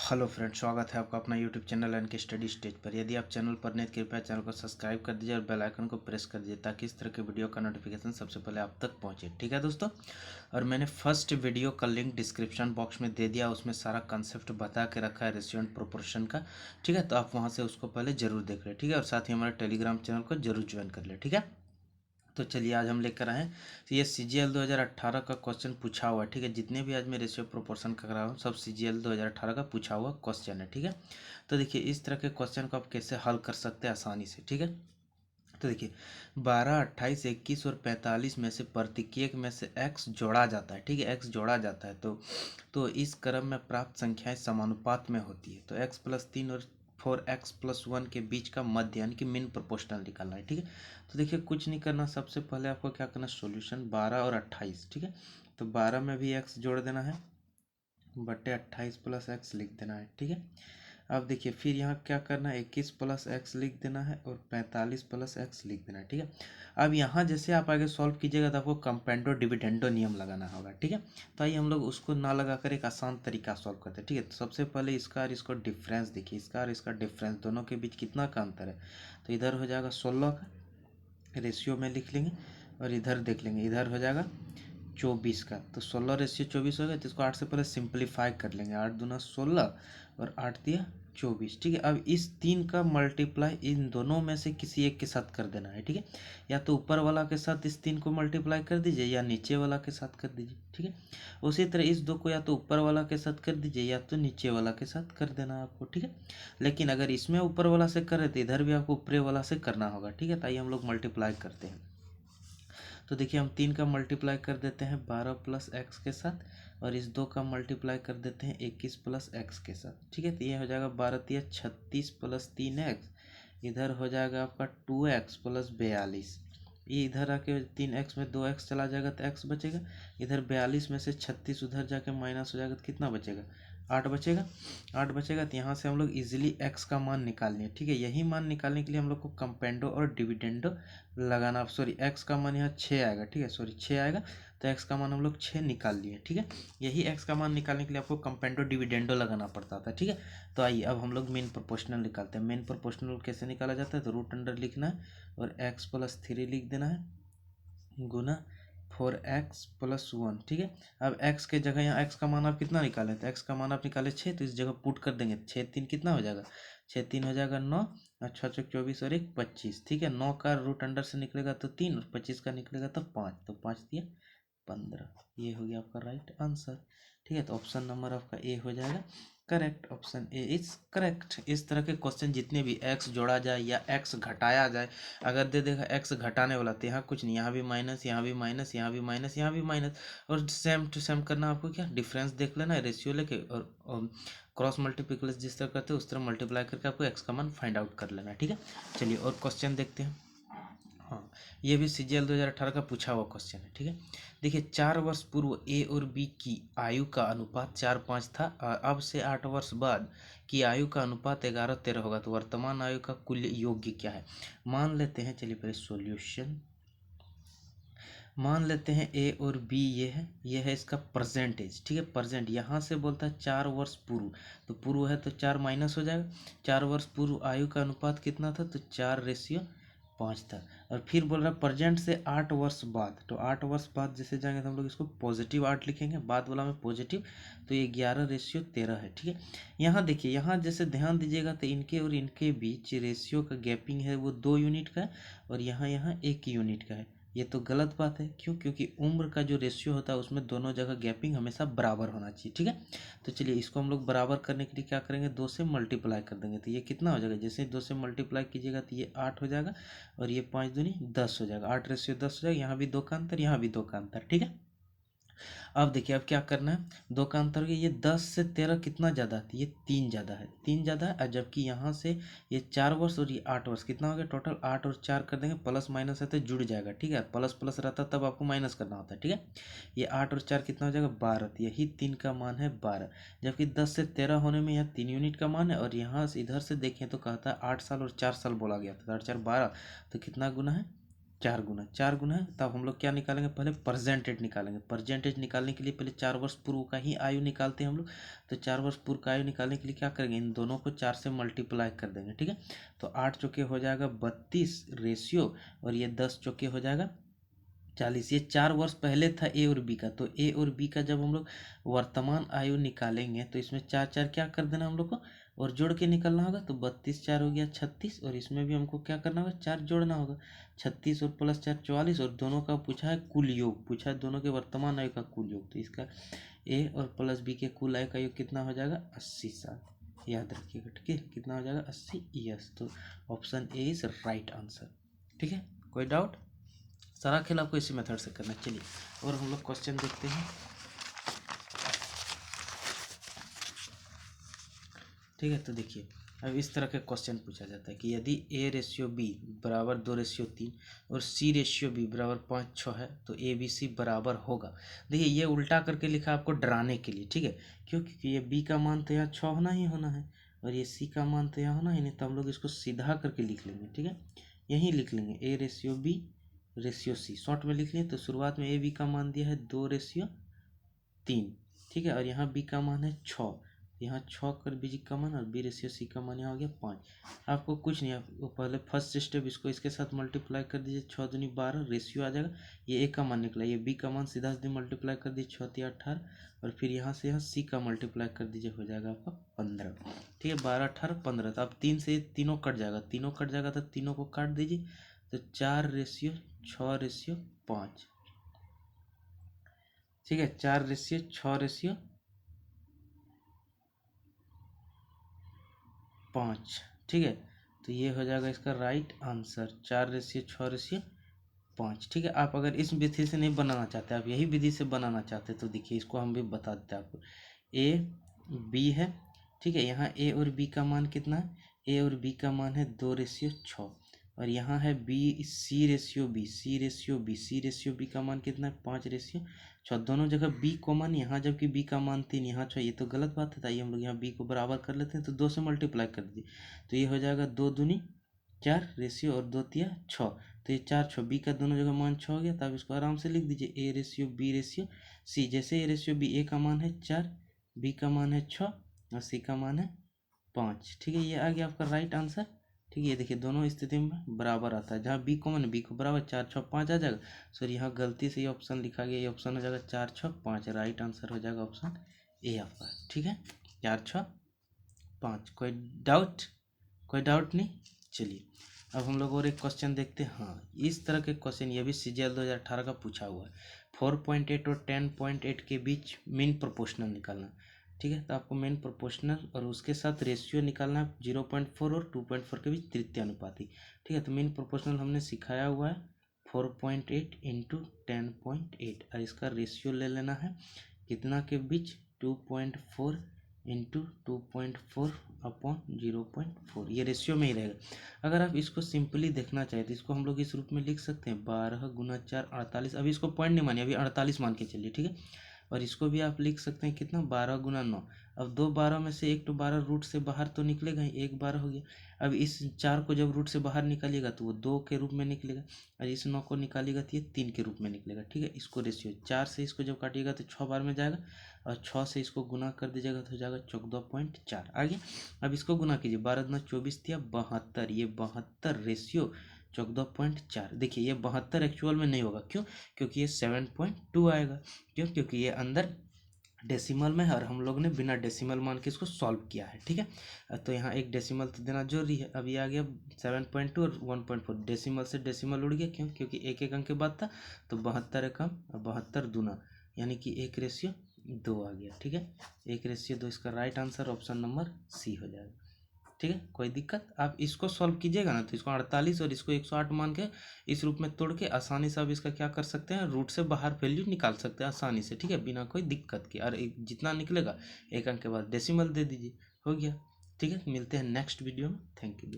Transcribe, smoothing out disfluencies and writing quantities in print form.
Hello friend, स्वागत है आपका अपना यूट्यूब चैनल एन के स्टडी स्टेज पर। यदि आप चैनल पर नए, कृपया चैनल को सब्सक्राइब कर दीजिए और बेल आइकन को प्रेस कर दीजिए ताकि इस तरह के वीडियो का नोटिफिकेशन सबसे पहले आप तक पहुंचे। ठीक है दोस्तों, और मैंने फर्स्ट वीडियो का लिंक डिस्क्रिप्शन बॉक्स में दे दिया, उसमें सारा कंसेप्ट बता के रखा है रेशियो एंड प्रोपोर्शन का। ठीक है, तो आप वहाँ से उसको पहले जरूर देख लें। ठीक है, और साथ ही हमारे टेलीग्राम चैनल को जरूर ज्वाइन कर ले। ठीक है, तो चलिए आज हम लेकर आए हैं। तो ये CGL 2018 का क्वेश्चन पूछा हुआ है। ठीक है, जितने भी आज मैं रेशियो प्रोपोर्शन कर रहा हूँ सब CGL 2018 का पूछा हुआ क्वेश्चन है। ठीक है, तो देखिए इस तरह के क्वेश्चन को आप कैसे हल कर सकते हैं आसानी से। ठीक है, तो देखिए 12, 28, 21 और 45 में से प्रत्येक में से x जोड़ा जाता है। ठीक है, x जोड़ा जाता है तो इस क्रम में प्राप्त संख्याएं समानुपात में होती है। तो x+3 और 4x+1 के बीच का मध्य यानी कि मीन प्रोपोर्शनल निकालना है। ठीक है, तो देखिए कुछ नहीं करना, सबसे पहले आपको क्या करना, सॉल्यूशन 12 और 28। ठीक है, तो 12 में भी x जोड़ देना है बटे 28 प्लस एक्स लिख देना है। ठीक है, अब देखिए फिर यहाँ क्या करना है, 21 प्लस एक्स लिख देना है और 45 प्लस एक्स लिख देना है। ठीक है, अब यहाँ जैसे आप आगे सॉल्व कीजिएगा तो आपको कंपेंडो डिविडेंडो नियम लगाना होगा। ठीक है, तो आइए हम लोग उसको ना लगा कर एक आसान तरीका सॉल्व करते हैं। ठीक है, तो सबसे पहले इसका और इसको डिफरेंस देखिए, इसका और इसका डिफरेंस दोनों के बीच कितना का अंतर है। तो इधर हो जाएगा 16 का, रेशियो में लिख लेंगे, और इधर देख लेंगे, इधर हो जाएगा 24 का। तो 16:24 हो गया, तो इसको 8 से पहले सिंप्लीफाई कर लेंगे। 8 दूना 16 और 8 दिया 24। ठीक है, अब इस 3 का मल्टीप्लाई इन दोनों में से किसी एक के साथ कर देना है। ठीक है, या तो ऊपर वाला के साथ इस 3 को मल्टीप्लाई कर दीजिए या नीचे वाला के साथ कर दीजिए। ठीक है, उसी तरह इस 2 को या तो ऊपर वाला के साथ कर दीजिए या तो नीचे वाला के साथ कर देना आपको। ठीक है, लेकिन अगर इसमें ऊपर वाला से करे तो इधर भी आपको ऊपरे वाला से करना होगा। ठीक है, ताकि हम लोग मल्टीप्लाई करते हैं। तो देखिए हम 3 का मल्टीप्लाई कर देते हैं 12 प्लस एक्स के साथ, और इस 2 का मल्टीप्लाई कर देते हैं 21 प्लस एक्स के साथ। ठीक है, तो ये हो जाएगा 12 × 36 प्लस 3x, इधर हो जाएगा आपका 2x प्लस 42। ये इधर आके 3x में 2x चला जाएगा तो x बचेगा, इधर 42 में से 36 उधर जाके माइनस हो जाएगा तो कितना बचेगा, 8 बचेगा। 8 बचेगा तो यहाँ से हम लोग इजीली x का मान निकाल लें। ठीक है, यही मान निकालने के लिए हम लोग को कंपेंडो और डिविडेंडो लगाना, सॉरी x का मान यहाँ 6 आएगा। ठीक है, सॉरी 6 आएगा, तो x का मान हम लोग 6 निकाल लिए। ठीक है, यही x का मान निकालने के लिए आपको कंपेंडो डिविडेंडो लगाना पड़ता था। ठीक है, तो आइए अब हम लोग मेन प्रोपोर्शनल निकालते हैं। मेन प्रोपोर्शनल कैसे निकाला जाता है, तो रूट अंडर लिखना है और x+3 लिख देना है गुना 4x+1। ठीक है, अब x के जगह यहाँ x का मान आप कितना निकालें, तो x का मान आप निकाले 6, तो इस जगह पुट कर देंगे। 6 3 कितना हो जाएगा, 6 3 हो जाएगा 9, और 6 6 24 और 1 25। ठीक है, 9 का रूट अंडर से निकलेगा तो 3 और 25 का निकलेगा तो 5, तो 5 दिया 15। ये हो गया आपका राइट आंसर। ठीक है, तो ऑप्शन नंबर आपका ए हो जाएगा correct, option A is correct. इस तरह के क्वेश्चन जितने भी x जोड़ा जाए या x घटाया जाए, अगर दे देगा x घटाने वाला तो यहाँ कुछ नहीं, यहाँ भी माइनस, यहाँ भी माइनस, यहाँ भी माइनस, यहाँ भी माइनस, और सेम टू सेम करना आपको, क्या डिफरेंस देख लेना है रेशियो लेके, और क्रॉस मल्टीप्लिकेशन जिस तरह करते हैं उस तरह मल्टीप्लाई करके आपको x का मान फाइंड आउट कर लेना है। ठीक है, चलिए और क्वेश्चन देखते हैं। हाँ, ये भी CGL 2018 का पूछा हुआ क्वेश्चन है। ठीक है, देखिए 4 वर्ष पूर्व ए और बी की आयु का अनुपात 4:5 था, और अब से 8 वर्ष बाद की आयु का अनुपात 11:13 होगा। तो वर्तमान आयु का कुल योग्य क्या है, मान लेते हैं। चलिए पहले सॉल्यूशन मान लेते हैं, ए और बी ये है इसका परसेंटेज। ठीक है, परसेंट यहाँ से बोलता है 4 वर्ष पूर्व, तो पूर्व है तो 4 माइनस हो जाएगा। 4 वर्ष पूर्व आयु का अनुपात कितना था, तो 4:5 था। और फिर बोल रहा है प्रेजेंट से 8 वर्ष बाद, तो 8 वर्ष बाद जैसे जाएंगे तो हम लोग इसको पॉजिटिव 8 लिखेंगे, बाद वाला में पॉजिटिव, तो ये 11:13 है। ठीक है, यहाँ देखिए, यहाँ जैसे ध्यान दीजिएगा तो इनके और इनके बीच रेशियो का गैपिंग है वो 2 यूनिट का है, और यहाँ यहाँ 1 यूनिट का है। ये तो गलत बात है, क्यों, क्योंकि उम्र का जो रेशियो होता है उसमें दोनों जगह गैपिंग हमेशा बराबर होना चाहिए। ठीक है, तो चलिए इसको हम लोग बराबर करने के लिए क्या करेंगे, 2 से मल्टीप्लाई कर देंगे, तो ये कितना हो जाएगा, जैसे 2 से मल्टीप्लाई कीजिएगा तो ये 8 हो जाएगा, और ये 5 दूनी 10 हो जाएगा, 8:10 हो जाएगा। यहाँ भी 2 का अंतर, यहाँ भी 2 का अंतर। ठीक है, अब देखिए अब क्या करना है, 2 का अंतर ये 10 से 13 कितना ज़्यादा है, ये 3 ज़्यादा है, 3 ज़्यादा है। और जबकि यहाँ से ये 4 वर्ष और ये 8 वर्ष, कितना हो गया टोटल, 8 और 4 कर देंगे, प्लस माइनस है तो जुड़ जाएगा। ठीक है, प्लस प्लस रहता है तब आपको माइनस करना होता है। ठीक है, ये 8 और 4 कितना हो जाएगा 12, तो यही 3 का मान है 12। जबकि 10 से 13 होने में यह 3 यूनिट का मान है, और यहाँ से इधर से देखें तो कहता है 8 साल और 4 साल बोला गया था, तो 8 4 12, तो कितना गुना है 4 गुना है, तब हम लोग क्या निकालेंगे, पहले परसेंटेज निकालेंगे। परसेंटेज निकालने के लिए पहले 4 वर्ष पूर्व का ही आयु निकालते हैं हम लोग। तो 4 वर्ष पूर्व का आयु निकालने के लिए क्या करेंगे, इन दोनों को 4 से मल्टीप्लाई कर देंगे, ठीक है। तो 8 चौके हो जाएगा 32 रेशियो, और ये 10 चौके हो जाएगा 40। ये 4 वर्ष पहले था ए और बी का। तो ए और बी का जब हम लोग वर्तमान आयु निकालेंगे तो इसमें 4 4 क्या कर देना हम लोग को, और जोड़ के निकलना होगा। तो 32 4 हो गया 36, और इसमें भी हमको क्या करना होगा, 4 जोड़ना होगा। 36 और प्लस 4 44, और दोनों का पूछा है कुल योग, पूछा है दोनों के वर्तमान आयु का कुल योग। तो इसका ए और प्लस बी के कुल आयु का योग कितना हो जाएगा, 80 साल। याद रखिएगा, ठीक है, कितना हो जाएगा, 80 ईयर्स। तो option A is right answer, ठीक है। कोई डाउट? सारा खेल आपको इसी मेथड से करना है। चलिए और हम लोग क्वेश्चन देखते हैं, ठीक है। तो देखिए अब इस तरह के क्वेश्चन पूछा जाता है कि यदि ए रेशियो बी बराबर 2:3 और सी रेशियो बी बराबर 5:6 है तो ए बी सी बराबर होगा। देखिए ये उल्टा करके लिखा आपको डराने के लिए, ठीक है, क्योंकि ये बी का मान तो यहाँ 6 होना ही होना है, और ये सी का मान तो यहाँ होना ही नहीं। तो हम लोग इसको सीधा करके लिख लेंगे, ठीक है, यहीं लिख लेंगे A ratio B ratio C, short में लिख लिए। तो शुरुआत में ए बी का मान दिया है 2:3, ठीक है, और यहाँ बी का मान है 6, यहाँ 6 कर बी का मान, और बी रेशियो सी का मान यहाँ हो गया 5। आपको कुछ नहीं, आपको पहले फर्स्ट स्टेप इसको इसके साथ मल्टीप्लाई कर दीजिए, 6 दूनी 12 रेशियो आ जाएगा। ये ए का मान निकला, ये बी का मान सीधा सीधे मल्टीप्लाई कर दीजिए, 6 3 18, और फिर यहाँ से यहाँ सी का मल्टीप्लाई कर दीजिए, हो जाएगा आपका 15, ठीक है, 12 18 15। तो अब 3 से तीनों कट जाएगा, तीनों कट जाएगा तो तीनों को काट दीजिए। तो 4:6:5, ठीक है, 4:6:5, ठीक है। तो ये हो जाएगा इसका राइट आंसर, 4:6:5, ठीक है। आप अगर इस विधि से नहीं बनाना चाहते, आप यही विधि से बनाना चाहते, तो देखिए इसको हम भी बता देते हैं आपको। ए बी है, ठीक है, यहाँ ए और बी का मान कितना है, ए और बी का मान है 2:6, और यहाँ है बी सी रेशियो बी, सी रेशियो बी, सी रेशियो बी का मान कितना है 5:6। दोनों जगह बी कॉमन, यहाँ जबकि बी का मान 3, यहाँ 6, ये तो गलत बात है। ताइए हम लोग यहाँ बी को बराबर कर लेते हैं, तो 2 से मल्टीप्लाई कर दीजिए। तो ये हो जाएगा 2 दूनी 4 रेशियो, और 2 तिया 6। तो ये 4 6 बी का दोनों जगह मान 6 हो गया। तब इसको आराम से लिख दीजिए, A ratio B ratio C. जैसे ए रेशियो बी, ए का मान है 4, बी का मान है 6, और सी का मान है 5, ठीक है। ये आ गया आपका राइट आंसर, ठीक है। ये देखिए दोनों स्थिति में बराबर आता है, जहाँ बी कॉमन है बी को बराबर 4 6 5 आ जाएगा। सॉरी यहाँ गलती से ये ऑप्शन लिखा गया, ये ऑप्शन हो जाएगा 4 6 5, राइट आंसर हो जाएगा ऑप्शन ए आपका, ठीक है, 4 6 5। कोई डाउट? कोई डाउट नहीं। चलिए अब हम लोग और एक क्वेश्चन देखते हैं। हाँ, इस तरह के क्वेश्चन ये भी CGL 2018 का पूछा हुआ है। 4.8 और 10.8 के बीच मीन प्रोपोर्शनल निकालना, ठीक है। तो आपको मीन प्रोपोर्शनल और उसके साथ रेशियो निकालना है 0.4 और 2.4 के बीच तृतीय अनुपाती, ठीक है। तो मीन प्रोपोर्शनल हमने सिखाया हुआ है 4.8 इंटू 10.8, और इसका रेशियो ले लेना है कितना के बीच, 2.4 इंटू 2.4 अपॉन 0.4, ये रेशियो में ही रहेगा। अगर आप इसको सिंपली देखना चाहें तो इसको हम लोग इस रूप में लिख सकते हैं, 12 गुना 4 48। अभी इसको पॉइंट नहीं मानिए, अभी 48 मान के चलिए, ठीक है। और इसको भी आप लिख सकते हैं कितना, 12 गुना 9। अब 2 12 में से एक तो 12 रूट से बाहर तो निकलेगा ही, 1 12 हो गया। अब इस 4 को जब रूट से बाहर निकालिएगा तो वो 2 के रूप में निकलेगा, और इस 9 को निकालिएगा तो ये 3 के रूप में निकलेगा, ठीक है। इसको रेशियो 4 से इसको जब काटिएगा तो 6 बार में जाएगा, और 6 से इसको गुना कर दीजिएगा तो हो जाएगा 14.4 आगे। अब इसको गुना कीजिए, 12 गुना 24 या 72, ये 72 रेशियो 14.4। देखिए ये 72 एक्चुअल में नहीं होगा, क्यों, क्योंकि ये 7.2 आएगा। क्यों, क्योंकि ये अंदर डेसिमल में है, और हम लोग ने बिना डेसिमल मान के इसको सॉल्व किया है, ठीक है। तो यहाँ एक डेसिमल तो देना जरूरी है। अब ये आ गया 7.2 और 1.4, डेसिमल से डेसिमल उड़ गया, क्यों, क्योंकि एक एक अंक के बाद था। तो 72 कम और 72 दूना, यानी कि 1:2 आ गया, ठीक है, 1:2। इसका right answer option number C हो जाएगा, ठीक है। कोई दिक्कत? आप इसको सॉल्व कीजिएगा ना, तो इसको 48 और इसको 108 मान के इस रूप में तोड़ के आसानी से आप इसका क्या कर सकते हैं, रूट से बाहर वैल्यू निकाल सकते हैं आसानी से, ठीक है, बिना कोई दिक्कत के। और जितना निकलेगा एक अंक के बाद डेसिमल दे दीजिए, हो गया, ठीक है। मिलते हैं नेक्स्ट वीडियो में, थैंक यू।